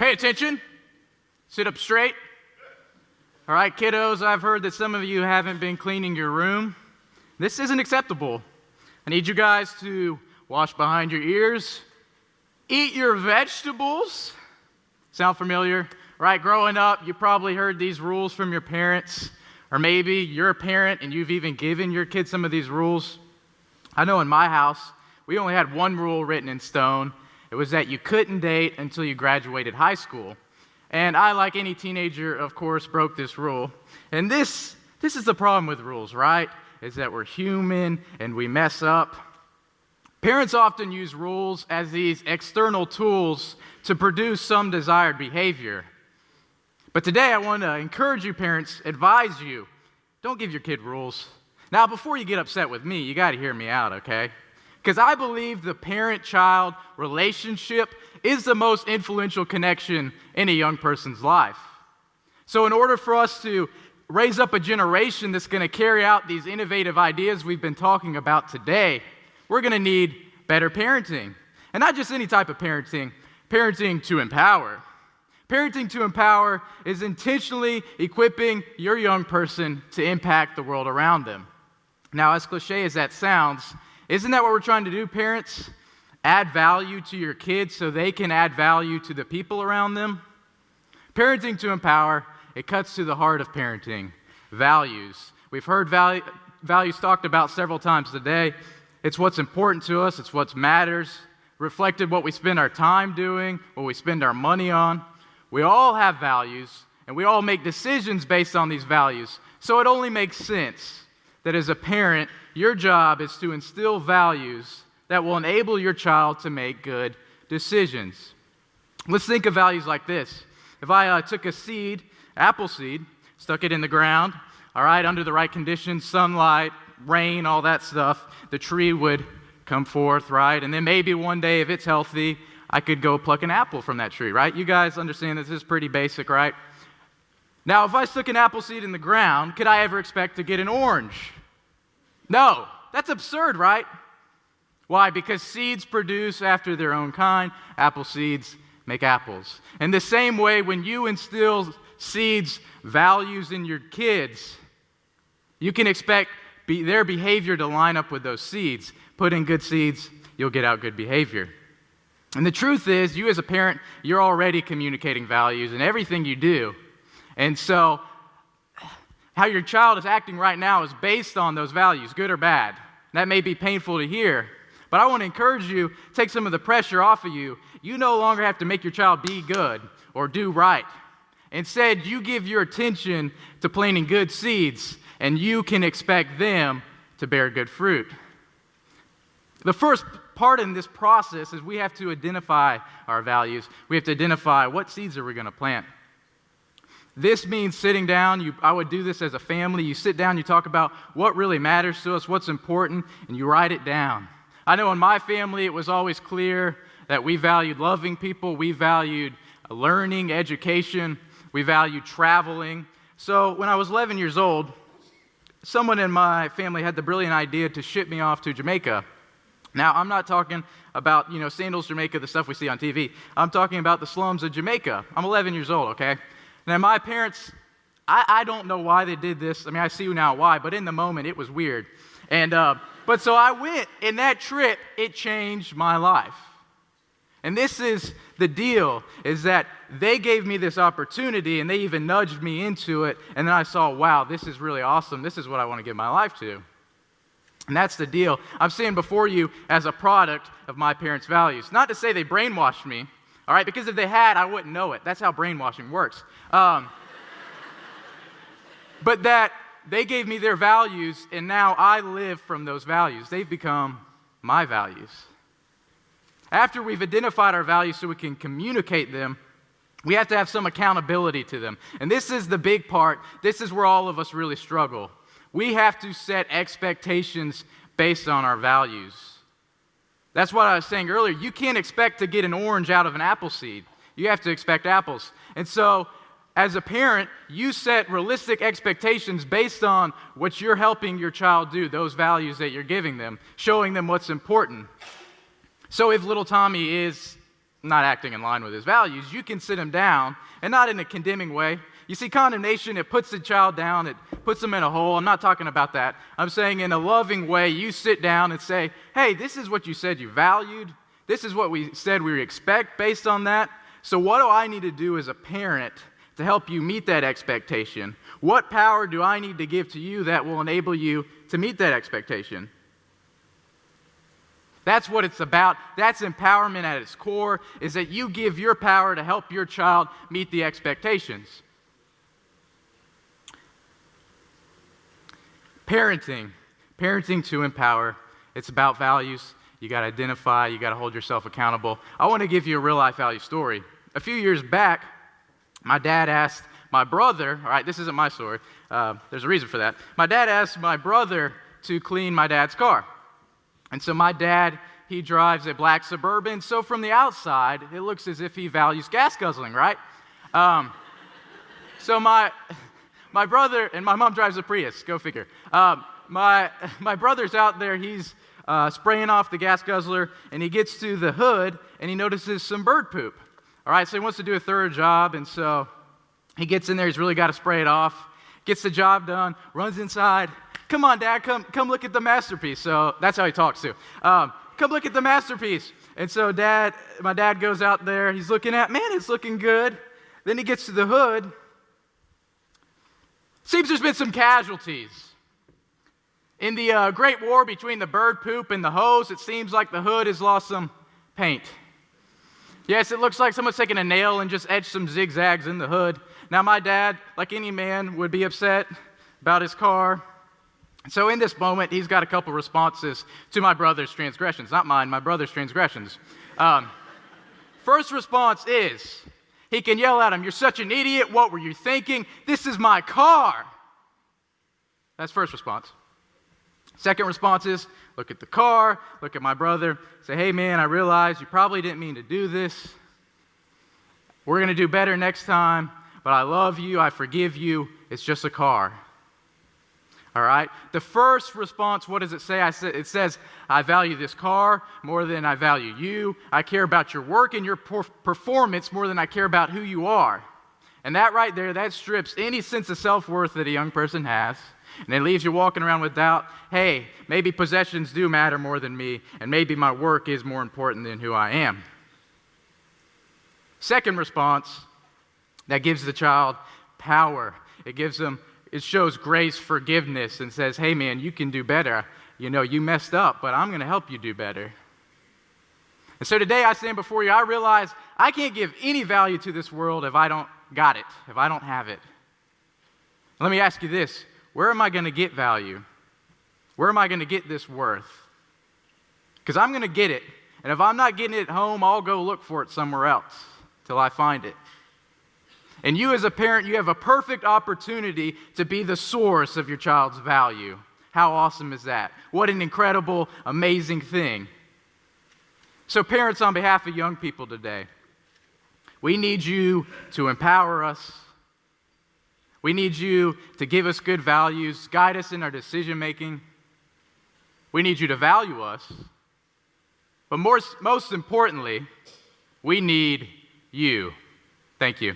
Pay attention. Sit up straight. All right, kiddos, I've heard that some of you haven't been cleaning your room. This isn't acceptable. I need you guys to wash behind your ears, eat your vegetables. Sound familiar? Right, growing up, you probably heard these rules from your parents, or maybe you're a parent and you've even given your kids some of these rules. I know in my house, we only had one rule written in stone. It was that you couldn't date until you graduated high school. And I, like any teenager, of course, broke this rule. And this is the problem with rules, right? Is that we're human and we mess up. Parents often use rules as these external tools to produce some desired behavior. But today I want to encourage you parents, advise you, don't give your kid rules. Now, before you get upset with me, you got to hear me out, okay? Because I believe the parent-child relationship is the most influential connection in a young person's life. So in order for us to raise up a generation that's going to carry out these innovative ideas we've been talking about today, we're going to need better parenting. And not just any type of parenting, parenting to empower. Parenting to empower is intentionally equipping your young person to impact the world around them. Now, as cliche as that sounds, isn't that what we're trying to do, parents? Add value to your kids so they can add value to the people around them? Parenting to empower, it cuts to the heart of parenting, values. We've heard values talked about several times today. It's what's important to us, it's what matters, reflected what we spend our time doing, what we spend our money on. We all have values, and we all make decisions based on these values. So it only makes sense that as a parent, your job is to instill values that will enable your child to make good decisions. Let's think of values like this. If I took a seed, apple seed, stuck it in the ground, all right, under the right conditions, sunlight, rain, all that stuff, the tree would come forth, right? And then maybe one day, if it's healthy, I could go pluck an apple from that tree, right? You guys understand this is pretty basic, right? Now, if I stuck an apple seed in the ground, could I ever expect to get an orange? No, that's absurd, right? Why? Because seeds produce after their own kind. Apple seeds make apples. In the same way, when you instill seeds, values in your kids, you can expect their behavior to line up with those seeds. Put in good seeds, you'll get out good behavior. And the truth is, you as a parent, you're already communicating values in everything you do. And so, how your child is acting right now is based on those values, good or bad. That may be painful to hear, but I want to encourage you, take some of the pressure off of you. You no longer have to make your child be good or do right. Instead, you give your attention to planting good seeds, and you can expect them to bear good fruit. The first part in this process is we have to identify our values. We have to identify what seeds are we going to plant. This means sitting down. I would do this as a family. You sit down, you talk about what really matters to us, what's important, and you write it down. I know in my family it was always clear that we valued loving people, we valued learning, education, we valued traveling. So when I was 11 years old, someone in my family had the brilliant idea to ship me off to Jamaica. Now, I'm not talking about, Sandals, Jamaica, the stuff we see on TV. I'm talking about the slums of Jamaica. I'm 11 years old, okay? Now, my parents, I don't know why they did this. I mean, I see now why, but in the moment, it was weird. But so I went, and that trip, it changed my life. And this is the deal, is that they gave me this opportunity, and they even nudged me into it, and then I saw, wow, this is really awesome. This is what I want to give my life to. And that's the deal. I'm standing before you as a product of my parents' values. Not to say they brainwashed me, all right, because if they had, I wouldn't know it. That's how brainwashing works. But that they gave me their values, and now I live from those values. They've become my values. After we've identified our values so we can communicate them, we have to have some accountability to them. And this is the big part. This is where all of us really struggle. We have to set expectations based on our values. That's what I was saying earlier. You can't expect to get an orange out of an apple seed. You have to expect apples. And so, as a parent, you set realistic expectations based on what you're helping your child do, those values that you're giving them, showing them what's important. So if little Tommy is not acting in line with his values, you can sit him down, and not in a condemning way. You see, condemnation, it puts the child down, it puts them in a hole. I'm not talking about that. I'm saying in a loving way, you sit down and say, hey, this is what you said you valued. This is what we said we expect based on that. So what do I need to do as a parent to help you meet that expectation? What power do I need to give to you that will enable you to meet that expectation? That's what it's about. That's empowerment at its core, is that you give your power to help your child meet the expectations. Parenting to empower. It's about values. You got to identify, you got to hold yourself accountable. I want to give you a real life value story. A few years back, my dad asked my brother, all right, this isn't my story, there's a reason for that. My dad asked my brother to clean my dad's car. And so my dad, he drives a black Suburban, so from the outside, it looks as if he values gas guzzling, right? So my brother, and my mom drives a Prius, go figure. My brother's out there, he's spraying off the gas guzzler, and he gets to the hood, and he notices some bird poop. All right, so he wants to do a thorough job, and so he gets in there, he's really got to spray it off, gets the job done, runs inside. Come on, Dad, come look at the masterpiece. So that's how he talks too. Come look at the masterpiece. And so my dad goes out there, he's looking at, man, it's looking good. Then he gets to the hood. Seems there's been some casualties. In the Great War between the bird poop and the hose, it seems like the hood has lost some paint. Yes, it looks like someone's taken a nail and just etched some zigzags in the hood. Now, my dad, like any man, would be upset about his car. So in this moment, he's got a couple responses to my brother's transgressions. Not mine, my brother's transgressions. First response is, he can yell at him, "You're such an idiot, what were you thinking? This is my car." That's first response. Second response is, look at the car, look at my brother, say, "Hey man, I realize you probably didn't mean to do this. We're going to do better next time, but I love you, I forgive you, it's just a car." All right? The first response, what does it say? It says, I value this car more than I value you. I care about your work and your performance more than I care about who you are. And that right there, that strips any sense of self-worth that a young person has. And it leaves you walking around with doubt. Hey, maybe possessions do matter more than me, and maybe my work is more important than who I am. Second response, that gives the child power. It shows grace, forgiveness, and says, hey man, you can do better. You know, you messed up, but I'm going to help you do better. And so today I stand before you, I realize I can't give any value to this world if I don't got it, if I don't have it. Let me ask you this. Where am I going to get value? Where am I going to get this worth? Because I'm going to get it. And if I'm not getting it at home, I'll go look for it somewhere else till I find it. And you as a parent, you have a perfect opportunity to be the source of your child's value. How awesome is that? What an incredible, amazing thing. So parents, on behalf of young people today, we need you to empower us. We need you to give us good values, guide us in our decision making. We need you to value us. But most importantly, we need you. Thank you.